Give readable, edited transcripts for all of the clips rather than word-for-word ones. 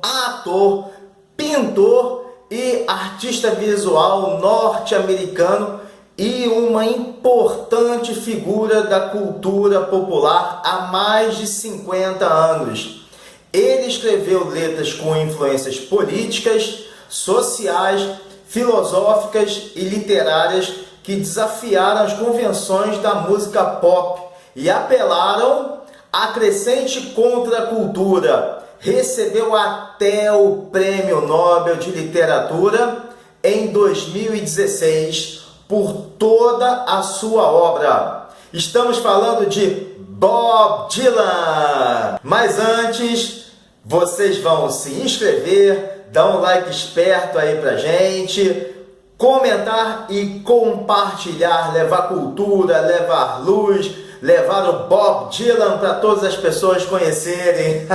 ator, pintor e artista visual norte-americano e uma importante figura da cultura popular há mais de 50 anos. Ele escreveu letras com influências políticas, sociais, filosóficas e literárias que desafiaram as convenções da música pop e apelaram à crescente contracultura. Recebeu até o Prêmio Nobel de Literatura em 2016 por toda a sua obra. Estamos falando de Bob Dylan. Mas antes, vocês vão se inscrever, dar um like esperto aí pra gente, comentar e compartilhar, levar cultura, levar luz, levar o Bob Dylan para todas as pessoas conhecerem.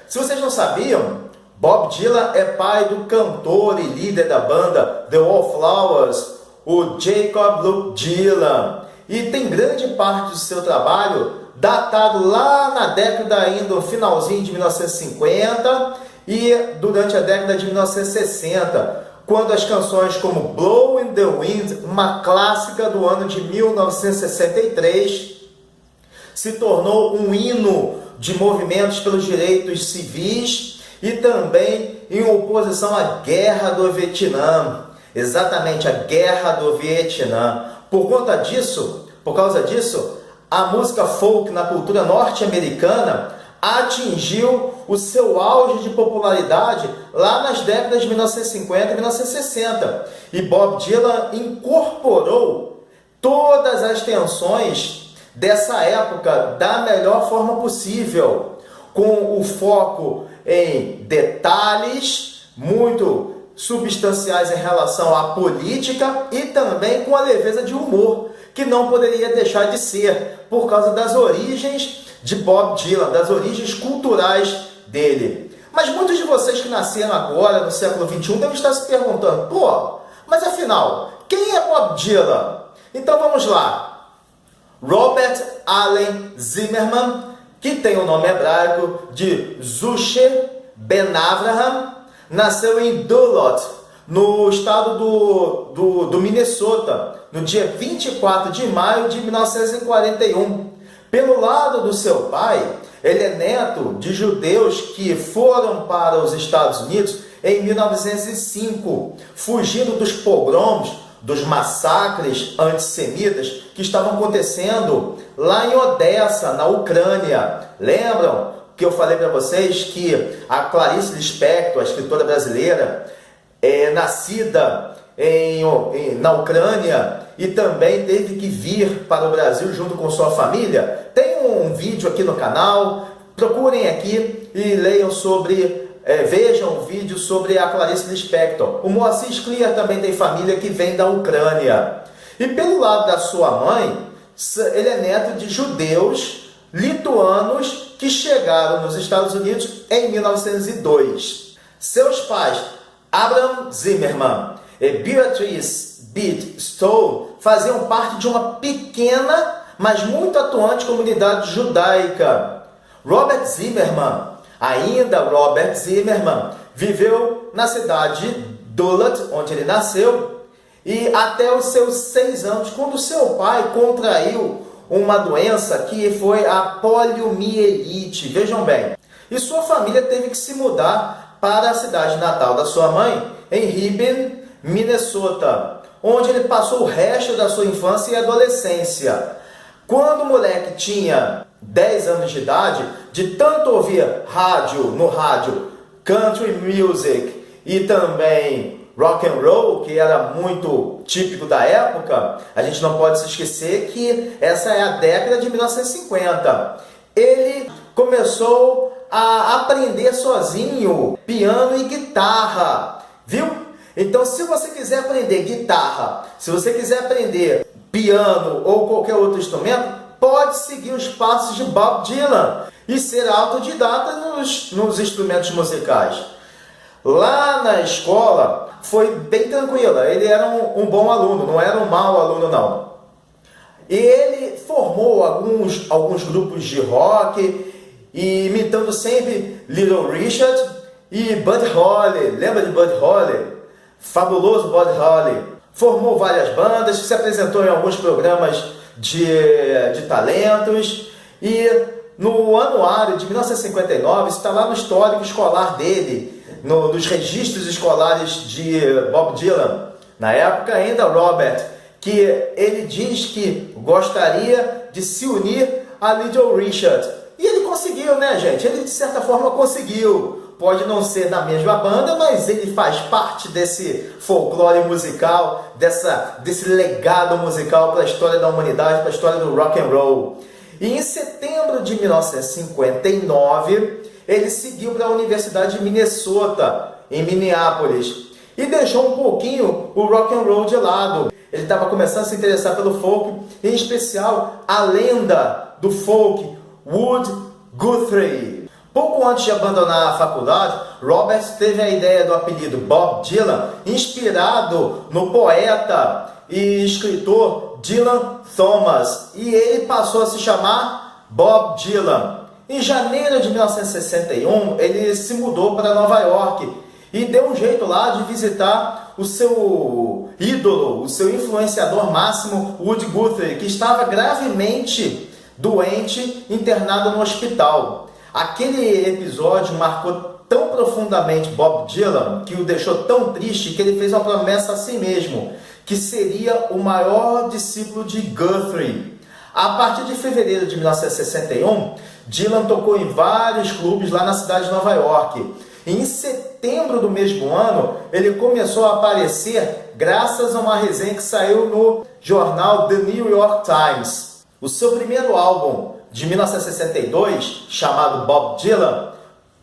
Se vocês não sabiam, Bob Dylan é pai do cantor e líder da banda The Wallflowers, o Jacob Luke Dylan, e tem grande parte do seu trabalho datado lá na década ainda, no finalzinho de 1950 e durante a década de 1960, quando as canções como Blow in the Wind, uma clássica do ano de 1963, se tornou um hino de movimentos pelos direitos civis e também em oposição à Guerra do Vietnã. Exatamente, a Guerra do Vietnã. Por causa disso, a música folk na cultura norte-americana atingiu o seu auge de popularidade lá nas décadas de 1950 e 1960. E Bob Dylan incorporou todas as tensões dessa época da melhor forma possível, com o foco em detalhes muito substanciais em relação à política e também com a leveza de humor, que não poderia deixar de ser, por causa das origens de Bob Dylan, das origens culturais dele. Mas muitos de vocês que nasceram agora, no século XXI, devem estar se perguntando, mas afinal, quem é Bob Dylan? Então vamos lá. Robert Allen Zimmerman, que tem o nome hebraico de Zusher Ben Avraham, nasceu em Duluth, no estado do Minnesota, no dia 24 de maio de 1941. Pelo lado do seu pai, ele é neto de judeus que foram para os Estados Unidos em 1905, fugindo dos pogroms, dos massacres antissemitas que estavam acontecendo lá em Odessa, na Ucrânia. Lembram que eu falei para vocês que a Clarice Lispector, a escritora brasileira, nascida na Ucrânia e também teve que vir para o Brasil junto com sua família? Tem um vídeo aqui no canal, procurem aqui e leiam vejam o vídeo sobre a Clarice Lispector. O Moacir Scliar também tem família que vem da Ucrânia. E pelo lado da sua mãe, ele é neto de judeus lituanos que chegaram nos Estados Unidos em 1902. Seus pais, Abraham Zimmerman e Beatrice Bede Stoll, faziam parte de uma pequena, mas muito atuante comunidade judaica. Robert Zimmerman, viveu na cidade de Duluth, onde ele nasceu, e até os seus 6 anos, quando seu pai contraiu uma doença que foi a poliomielite. Vejam bem. E sua família teve que se mudar para a cidade natal da sua mãe, em Ribben, Minnesota, onde ele passou o resto da sua infância e adolescência. Quando o moleque tinha 10 anos de idade, de tanto ouvir no rádio, country music e também rock and roll, que era muito típico da época, a gente não pode se esquecer que essa é a década de 1950. Ele começou a aprender sozinho piano e guitarra, viu? Então, se você quiser aprender guitarra, se você quiser aprender piano ou qualquer outro instrumento, pode seguir os passos de Bob Dylan e ser autodidata nos instrumentos musicais. Lá na escola foi bem tranquila, ele era um bom aluno, não era um mau aluno não. E ele formou alguns grupos de rock e imitando sempre Little Richard e Buddy Holly. Lembra de Buddy Holly? Fabuloso Buddy Holly. Formou várias bandas, se apresentou em alguns programas de talentos e no anuário de 1959, está lá no histórico escolar dele, nos registros escolares de Bob Dylan, na época ainda Robert, que ele diz que gostaria de se unir a Little Richard. E ele conseguiu, né, gente? Ele de certa forma conseguiu. Pode não ser da mesma banda, mas ele faz parte desse folclore musical, desse legado musical para a história da humanidade, para a história do rock and roll. E em setembro de 1959, ele seguiu para a Universidade de Minnesota, em Minneapolis, e deixou um pouquinho o rock and roll de lado. Ele estava começando a se interessar pelo folk, em especial a lenda do folk, Woody Guthrie. Pouco antes de abandonar a faculdade, Robert teve a ideia do apelido Bob Dylan, inspirado no poeta e escritor Dylan Thomas, e ele passou a se chamar Bob Dylan. Em janeiro de 1961, ele se mudou para Nova York e deu um jeito lá de visitar o seu ídolo, o seu influenciador máximo, Woody Guthrie, que estava gravemente doente, internado no hospital. Aquele episódio marcou tão profundamente Bob Dylan, que o deixou tão triste, que ele fez uma promessa a si mesmo, que seria o maior discípulo de Guthrie. A partir de fevereiro de 1961, Dylan tocou em vários clubes lá na cidade de Nova York. E em setembro do mesmo ano, ele começou a aparecer graças a uma resenha que saiu no jornal The New York Times. O seu primeiro álbum, de 1962, chamado Bob Dylan,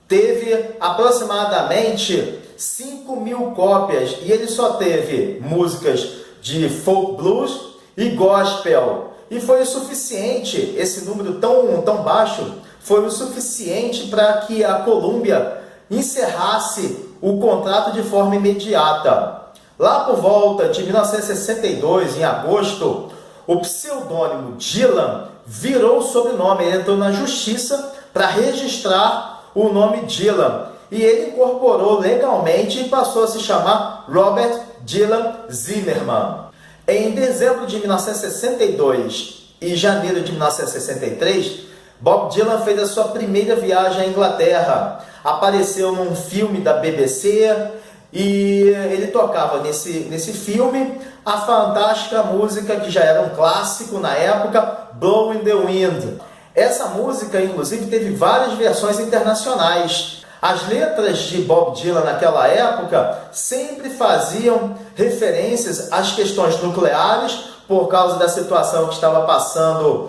teve aproximadamente 5.000 cópias e ele só teve músicas de folk blues e gospel. E foi o suficiente, esse número tão baixo, foi o suficiente para que a Columbia encerrasse o contrato de forma imediata. Lá por volta de 1962, em agosto, o pseudônimo Dylan virou sobrenome. Ele entrou na justiça para registrar o nome Dylan. E ele incorporou legalmente e passou a se chamar Robert Dylan Zimmerman. Em dezembro de 1962 e janeiro de 1963, Bob Dylan fez a sua primeira viagem à Inglaterra. Apareceu num filme da BBC e ele tocava nesse filme a fantástica música que já era um clássico na época, Blowing the Wind. Essa música, inclusive, teve várias versões internacionais. As letras de Bob Dylan naquela época sempre faziam referências às questões nucleares, por causa da situação que estava passando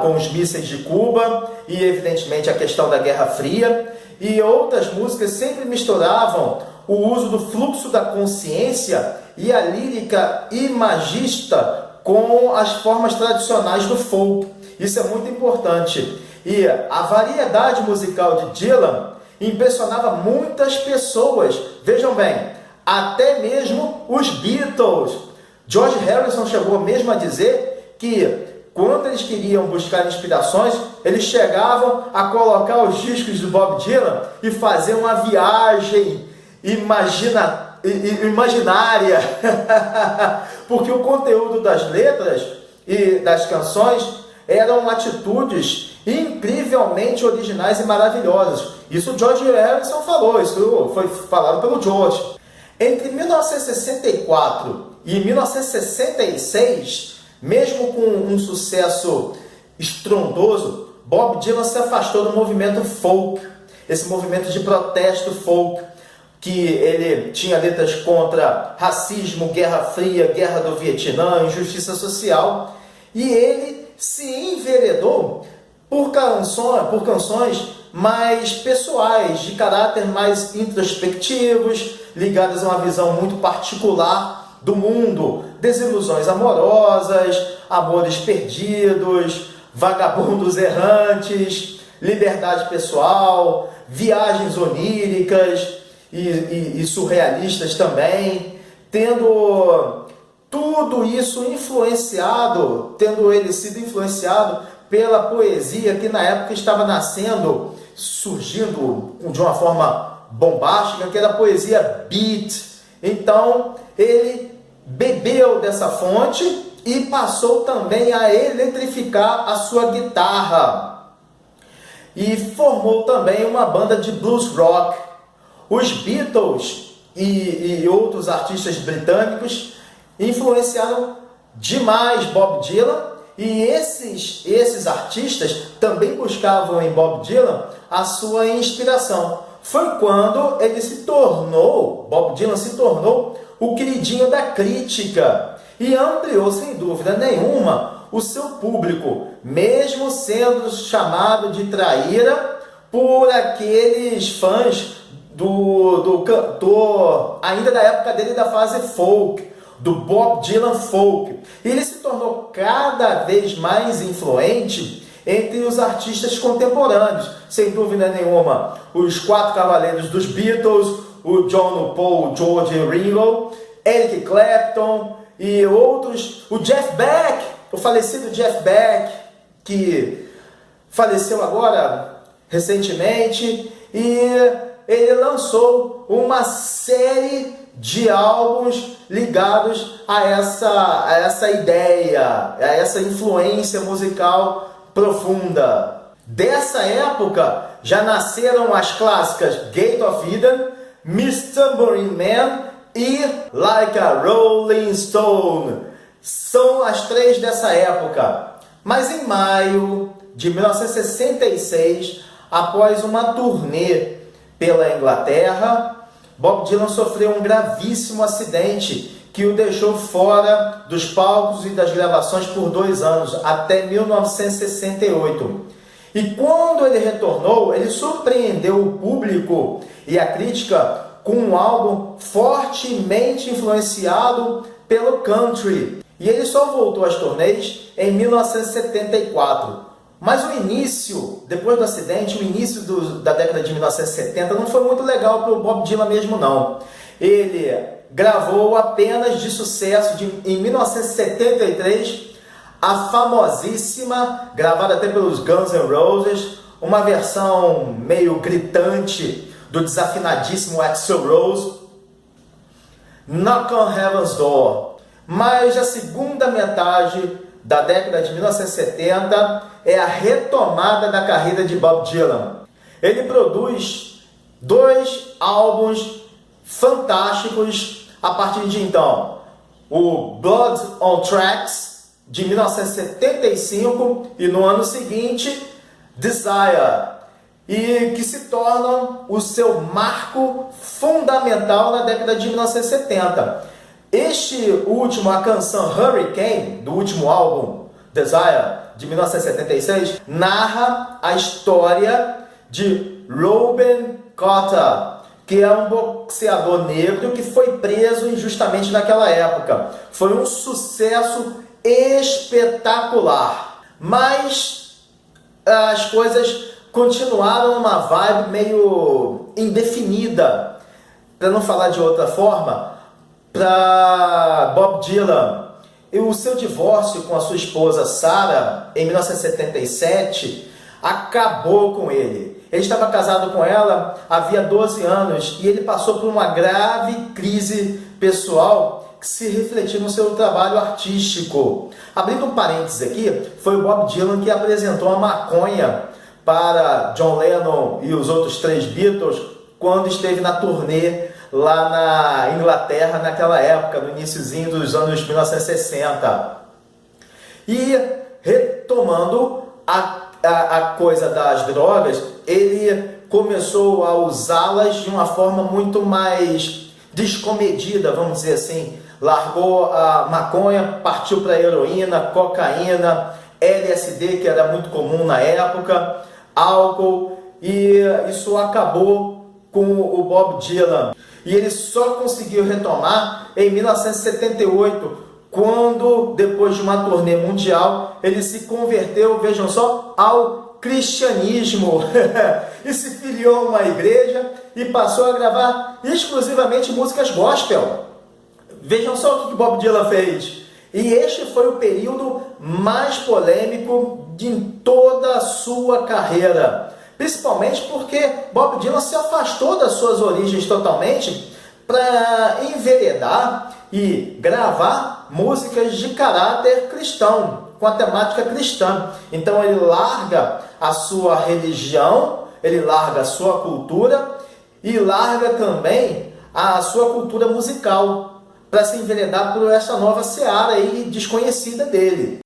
com os mísseis de Cuba e, evidentemente, a questão da Guerra Fria. E outras músicas sempre misturavam o uso do fluxo da consciência e a lírica imagista com as formas tradicionais do folk. Isso é muito importante. E a variedade musical de Dylan impressionava muitas pessoas. Vejam bem, até mesmo os Beatles. George Harrison chegou mesmo a dizer que quando eles queriam buscar inspirações, eles chegavam a colocar os discos do Bob Dylan e fazer uma viagem imaginária, porque o conteúdo das letras e das canções eram atitudes incrivelmente originais e maravilhosas. Isso o George Harrison falou, isso foi falado pelo George. Entre 1964 e 1966, mesmo com um sucesso estrondoso, Bob Dylan se afastou do movimento folk, esse movimento de protesto folk, que ele tinha letras contra racismo, Guerra Fria, Guerra do Vietnã, injustiça social, e ele se enveredou por canções mais pessoais, de caráter mais introspectivos, ligadas a uma visão muito particular do mundo, desilusões amorosas, amores perdidos, vagabundos errantes, liberdade pessoal, viagens oníricas e surrealistas também, tendo tudo isso tendo ele sido influenciado pela poesia que na época estava nascendo, surgindo de uma forma bombástica, que era a poesia beat. Então ele bebeu dessa fonte e passou também a eletrificar a sua guitarra. E formou também uma banda de blues rock. Os Beatles e outros artistas britânicos influenciaram demais Bob Dylan, e esses artistas também buscavam em Bob Dylan a sua inspiração. Foi quando Bob Dylan se tornou o queridinho da crítica e ampliou, sem dúvida nenhuma, o seu público, mesmo sendo chamado de traíra por aqueles fãs do cantor, ainda da época dele, da fase folk, do Bob Dylan folk. E ele se tornou cada vez mais influente entre os artistas contemporâneos, sem dúvida nenhuma, os 4 cavaleiros dos Beatles, o John, Paul, George e Ringo, Eric Clapton e outros, o Jeff Beck, o falecido Jeff Beck, que faleceu agora recentemente, e ele lançou uma série de álbuns ligados a essa ideia, a essa influência musical profunda. Dessa época já nasceram as clássicas Gate of Eden, Miss Tambourine Man e Like a Rolling Stone. São as 3 dessa época. Mas em maio de 1966, após uma turnê pela Inglaterra, Bob Dylan sofreu um gravíssimo acidente que o deixou fora dos palcos e das gravações por 2 anos, até 1968. E quando ele retornou, ele surpreendeu o público e a crítica com um álbum fortemente influenciado pelo country. E ele só voltou às turnês em 1974. Mas o início, depois do acidente, o início da década de 1970 não foi muito legal para o Bob Dylan mesmo, não. Ele gravou apenas de sucesso em 1973 a famosíssima, gravada até pelos Guns N' Roses, uma versão meio gritante do desafinadíssimo Axl Rose, Knock on Heaven's Door. Mas a segunda metade da década de 1970 é a retomada da carreira de Bob Dylan. Ele produz 2 álbuns fantásticos a partir de então. O Blood on Tracks, de 1975, e no ano seguinte, Desire, e que se tornam o seu marco fundamental na década de 1970. Este último, a canção Hurricane, do último álbum, Desire, de 1976, narra a história de Reuben Cotter, que é um boxeador negro que foi preso injustamente naquela época. Foi um sucesso espetacular, mas as coisas continuaram numa vibe meio indefinida, para não falar de outra forma, para Bob Dylan. E o seu divórcio com a sua esposa Sarah, em 1977, acabou com ele. Ele estava casado com ela havia 12 anos e ele passou por uma grave crise pessoal que se refletiu no seu trabalho artístico. Abrindo um parênteses aqui, foi o Bob Dylan que apresentou a maconha para John Lennon e os outros 3 Beatles quando esteve na turnê lá na Inglaterra naquela época, no iniciozinho dos anos 1960. E retomando a coisa das drogas, ele começou a usá-las de uma forma muito mais descomedida, vamos dizer assim. Largou a maconha, partiu para heroína, cocaína, LSD, que era muito comum na época, álcool, e isso acabou com o Bob Dylan. E ele só conseguiu retomar em 1978, quando, depois de uma turnê mundial, ele se converteu, vejam só, ao cristianismo e se filiou a uma igreja e passou a gravar exclusivamente músicas gospel. Vejam só o que Bob Dylan fez. E este foi o período mais polêmico de toda a sua carreira. Principalmente porque Bob Dylan se afastou das suas origens totalmente para enveredar e gravar músicas de caráter cristão, com a temática cristã. Então ele larga a sua religião, ele larga a sua cultura e larga também a sua cultura musical para se enveredar por essa nova seara aí desconhecida dele.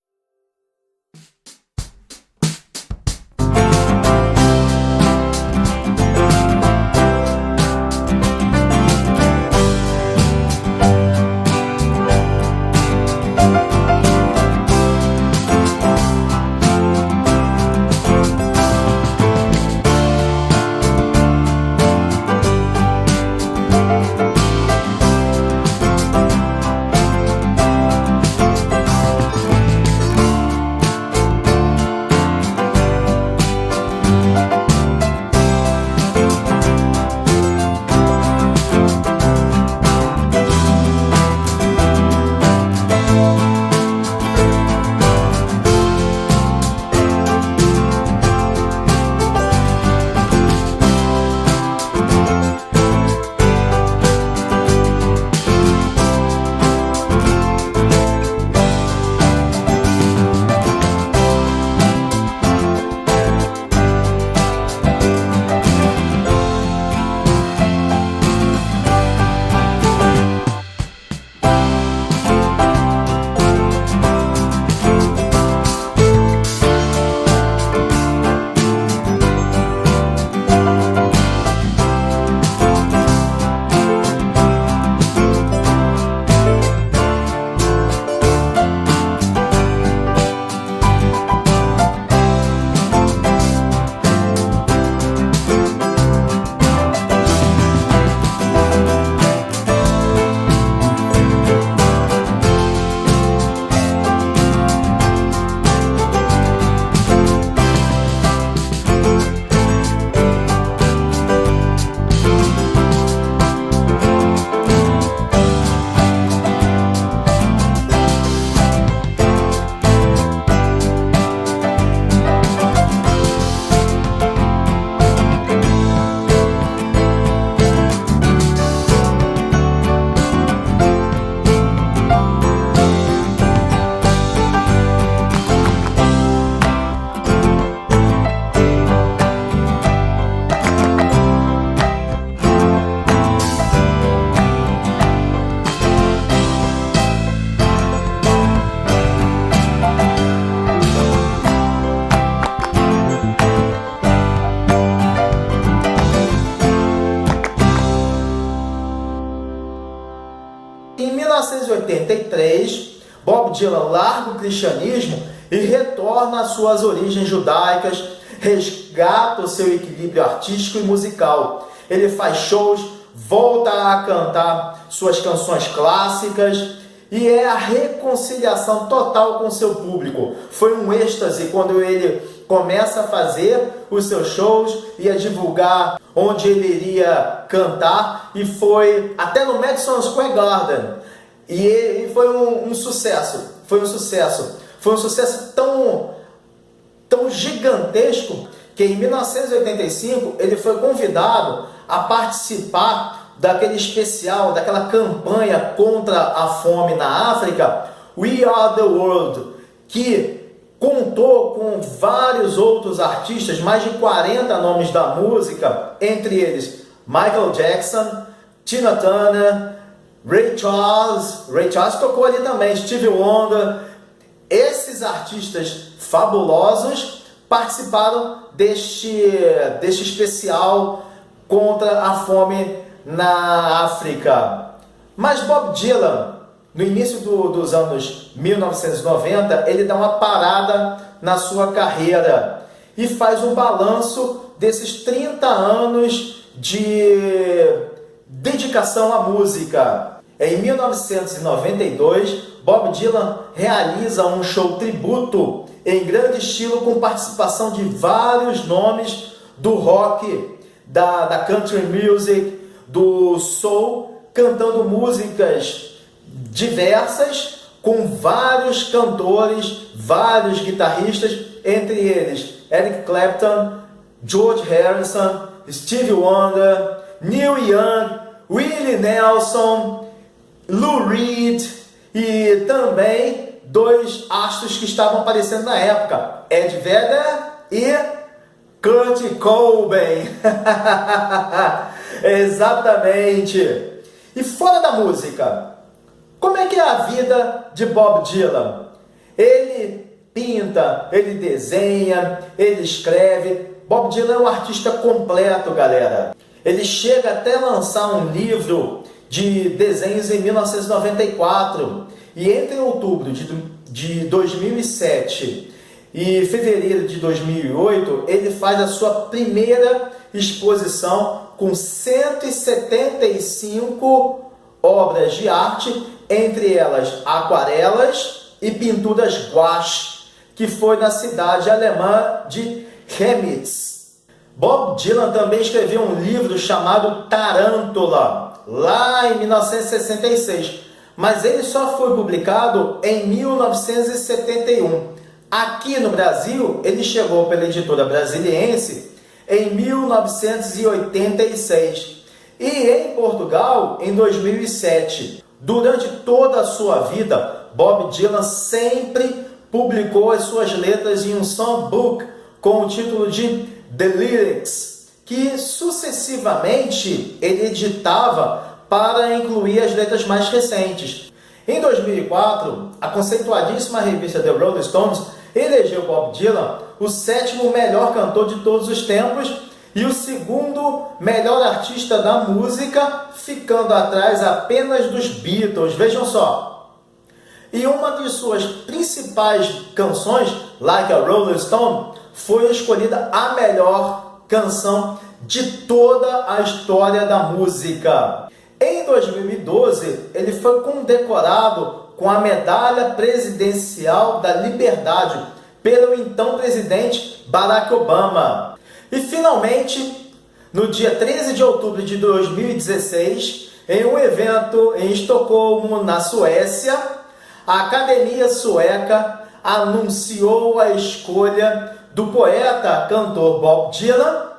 Em 1983, Bob Dylan larga o cristianismo e retorna às suas origens judaicas, resgata o seu equilíbrio artístico e musical. Ele faz shows, volta a cantar suas canções clássicas e é a reconciliação total com seu público. Foi um êxtase quando ele começa a fazer os seus shows e a divulgar onde ele iria cantar, e foi até no Madison Square Garden. E foi um sucesso. Foi um sucesso tão gigantesco que em 1985 ele foi convidado a participar daquele especial, daquela campanha contra a fome na África, We Are the World, que contou com vários outros artistas, mais de 40 nomes da música, entre eles Michael Jackson, Tina Turner, Ray Charles tocou ali também, Stevie Wonder. Esses artistas fabulosos participaram deste especial contra a fome na África. Mas Bob Dylan, no início dos anos 1990, ele dá uma parada na sua carreira e faz um balanço desses 30 anos de dedicação à música. Em 1992, Bob Dylan realiza um show tributo em grande estilo com participação de vários nomes do rock, da country music, do soul, cantando músicas diversas com vários cantores, vários guitarristas, entre eles Eric Clapton, George Harrison, Stevie Wonder, Neil Young, Willie Nelson, Lou Reed e também dois astros que estavam aparecendo na época, Ed Vedder e Kurt Cobain. Exatamente. E fora da música, como é que é a vida de Bob Dylan? Ele pinta, ele desenha, ele escreve. Bob Dylan é um artista completo, galera. Ele chega até lançar um livro de desenhos em 1994. E entre outubro de 2007 e fevereiro de 2008, ele faz a sua primeira exposição com 175 obras de arte, entre elas aquarelas e pinturas gouache, que foi na cidade alemã de Chemnitz. Bob Dylan também escreveu um livro chamado Tarântula, lá em 1966, mas ele só foi publicado em 1971. Aqui no Brasil, ele chegou pela editora Brasiliense em 1986 e em Portugal em 2007. Durante toda a sua vida, Bob Dylan sempre publicou as suas letras em um songbook com o título de The Lyrics, que sucessivamente ele editava para incluir as letras mais recentes. Em 2004, a conceituadíssima revista The Rolling Stones elegeu Bob Dylan o 7º melhor cantor de todos os tempos e o 2º melhor artista da música, ficando atrás apenas dos Beatles. Vejam só. E uma de suas principais canções, Like a Rolling Stone, foi escolhida a melhor canção de toda a história da música. Em 2012, ele foi condecorado com a Medalha Presidencial da Liberdade pelo então presidente Barack Obama. E finalmente, no dia 13 de outubro de 2016, em um evento em Estocolmo, na Suécia, a Academia Sueca anunciou a escolha do poeta cantor Bob Dylan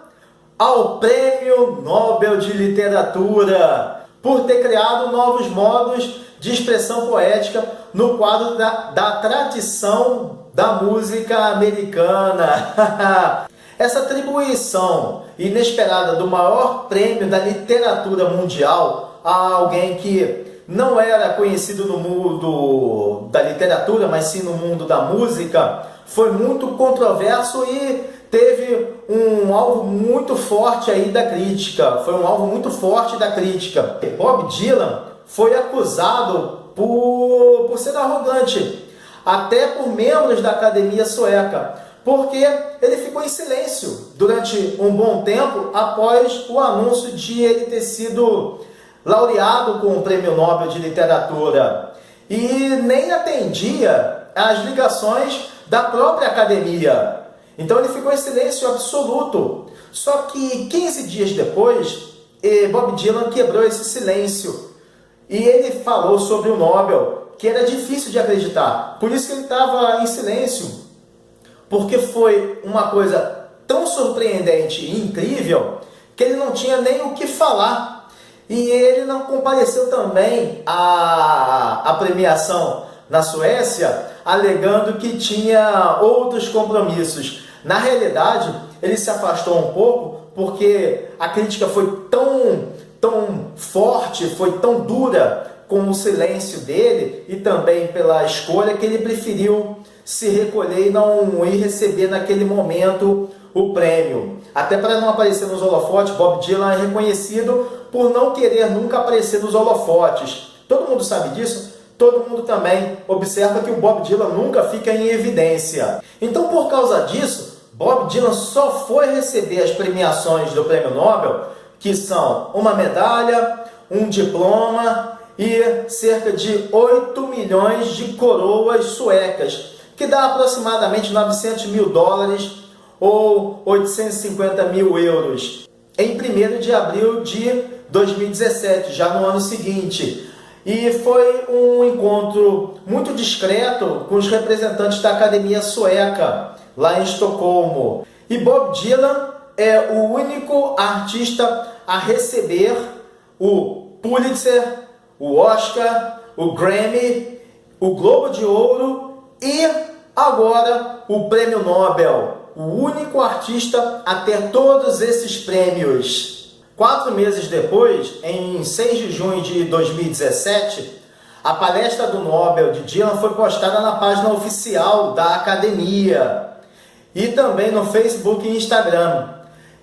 ao Prêmio Nobel de Literatura por ter criado novos modos de expressão poética no quadro da tradição da música americana. Essa atribuição inesperada do maior prêmio da literatura mundial a alguém que não era conhecido no mundo da literatura, mas sim no mundo da música, foi muito controverso e teve um alvo muito forte aí da crítica. Foi um alvo muito forte da crítica. Bob Dylan foi acusado por ser arrogante, até por membros da Academia Sueca, porque ele ficou em silêncio durante um bom tempo após o anúncio de ele ter sido laureado com o Prêmio Nobel de Literatura, e nem atendia às ligações da própria academia. Então ele ficou em silêncio absoluto. Só que 15 dias depois, Bob Dylan quebrou esse silêncio e ele falou sobre o Nobel, que era difícil de acreditar. Por isso que ele estava em silêncio, porque foi uma coisa tão surpreendente e incrível que ele não tinha nem o que falar. E ele não compareceu também à premiação na Suécia, alegando que tinha outros compromissos. Na realidade, ele se afastou um pouco porque a crítica foi tão forte, foi tão dura com o silêncio dele e também pela escolha, que ele preferiu se recolher e não ir receber naquele momento o prêmio. Até para não aparecer nos holofotes, Bob Dylan é reconhecido por não querer nunca aparecer nos holofotes. Todo mundo sabe disso? Todo mundo também observa que o Bob Dylan nunca fica em evidência. Então, por causa disso, Bob Dylan só foi receber as premiações do Prêmio Nobel, que são uma medalha, um diploma e cerca de 8 milhões de coroas suecas, que dá aproximadamente 900 mil dólares ou 850 mil euros, em 1º de abril de 2017, já no ano seguinte. e foi um encontro muito discreto com os representantes da Academia Sueca, lá em Estocolmo. E Bob Dylan é o único artista a receber o Pulitzer, o Oscar, o Grammy, o Globo de Ouro e agora o Prêmio Nobel. O único artista a ter todos esses prêmios. 4 meses depois, em 6 de junho de 2017, a palestra do Nobel de Dylan foi postada na página oficial da Academia e também no Facebook e Instagram.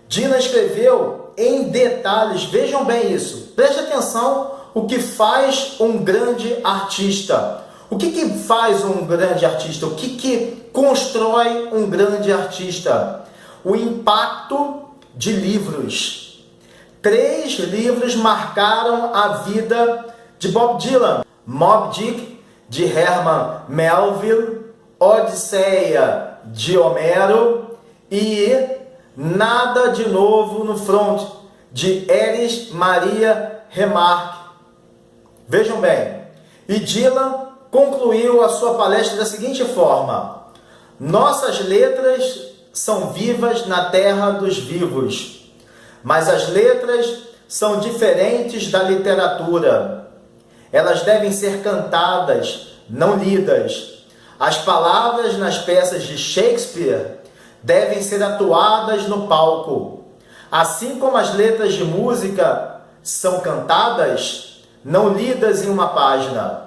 Dylan escreveu em detalhes, vejam bem isso, preste atenção o que faz um grande artista. O que faz um grande artista? O que constrói um grande artista? O impacto de livros. 3 livros marcaram a vida de Bob Dylan. Moby Dick, de Herman Melville, Odisseia, de Homero e Nada de Novo no Front, de Erich Maria Remarque. Vejam bem, e Dylan concluiu a sua palestra da seguinte forma: nossas letras são vivas na terra dos vivos, mas as letras são diferentes da literatura. Elas devem ser cantadas, não lidas. As palavras nas peças de Shakespeare devem ser atuadas no palco. Assim como as letras de música são cantadas, não lidas em uma página.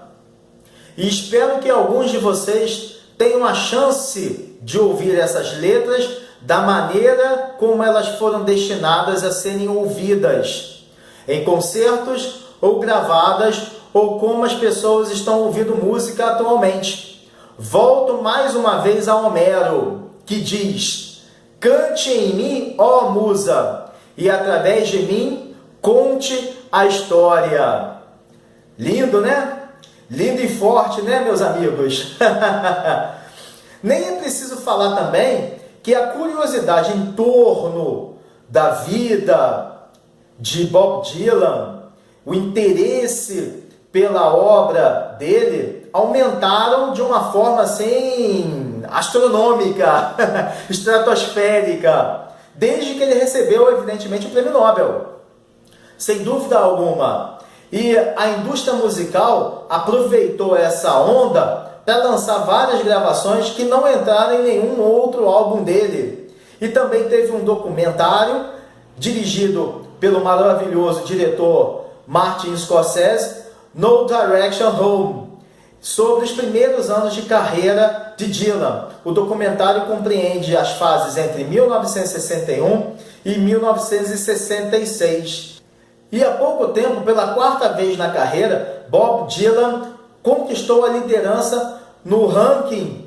E espero que alguns de vocês tenham a chance de ouvir essas letras da maneira como elas foram destinadas a serem ouvidas, em concertos ou gravadas, ou como as pessoas estão ouvindo música atualmente. Volto mais uma vez a Homero, que diz: cante em mim, ó musa, e através de mim conte a história. Lindo, né? Lindo e forte, né, meus amigos? Nem é preciso falar também que a curiosidade em torno da vida de Bob Dylan, o interesse pela obra dele, aumentaram de uma forma assim astronômica, estratosférica, desde que ele recebeu, evidentemente, o Prêmio Nobel. Sem dúvida alguma. E a indústria musical aproveitou essa onda para lançar várias gravações que não entraram em nenhum outro álbum dele. E também teve um documentário dirigido pelo maravilhoso diretor Martin Scorsese, No Direction Home, sobre os primeiros anos de carreira de Dylan. O documentário compreende as fases entre 1961 e 1966. E há pouco tempo, pela 4ª vez na carreira, Bob Dylan conquistou a liderança no ranking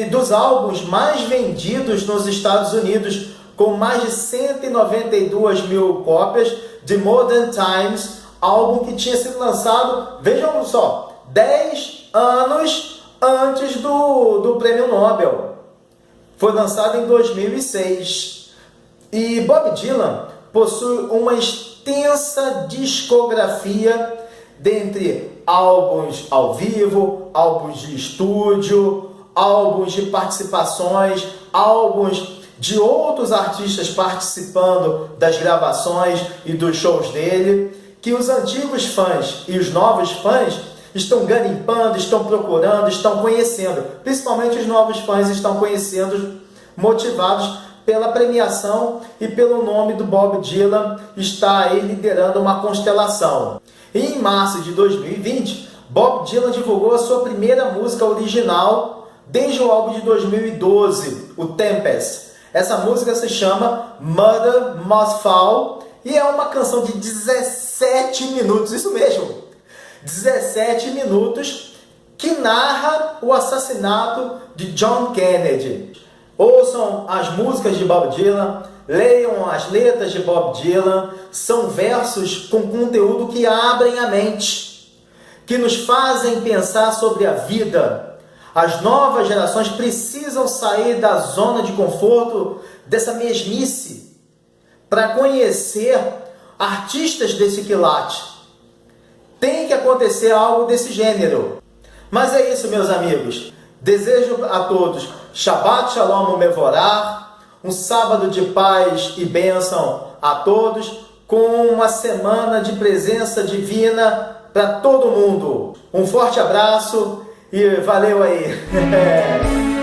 dos álbuns mais vendidos nos Estados Unidos, com mais de 192 mil cópias de Modern Times, álbum que tinha sido lançado, vejam só, 10 anos antes do Prêmio Nobel. Foi lançado em 2006. E Bob Dylan possui uma extensa discografia dentre álbuns ao vivo, álbuns de estúdio, álbuns de participações, álbuns de outros artistas participando das gravações e dos shows dele, que os antigos fãs e os novos fãs estão garimpando, estão procurando, estão conhecendo. Principalmente os novos fãs estão conhecendo, motivados pela premiação e pelo nome do Bob Dylan, está aí liderando uma constelação. E em março de 2020, Bob Dylan divulgou a sua primeira música original desde o álbum de 2012, o Tempest. Essa música se chama Murder Must Fall e é uma canção de 17 minutos, isso mesmo, 17 minutos, que narra o assassinato de John Kennedy. Ouçam as músicas de Bob Dylan, leiam as letras de Bob Dylan, são versos com conteúdo que abrem a mente, que nos fazem pensar sobre a vida. As novas gerações precisam sair da zona de conforto, dessa mesmice, para conhecer artistas desse quilate. tem que acontecer algo desse gênero. Mas é isso, meus amigos. Desejo a todos Shabbat Shalom Mevorach, um sábado de paz e bênção a todos, com uma semana de presença divina para todo mundo. Um forte abraço e valeu aí!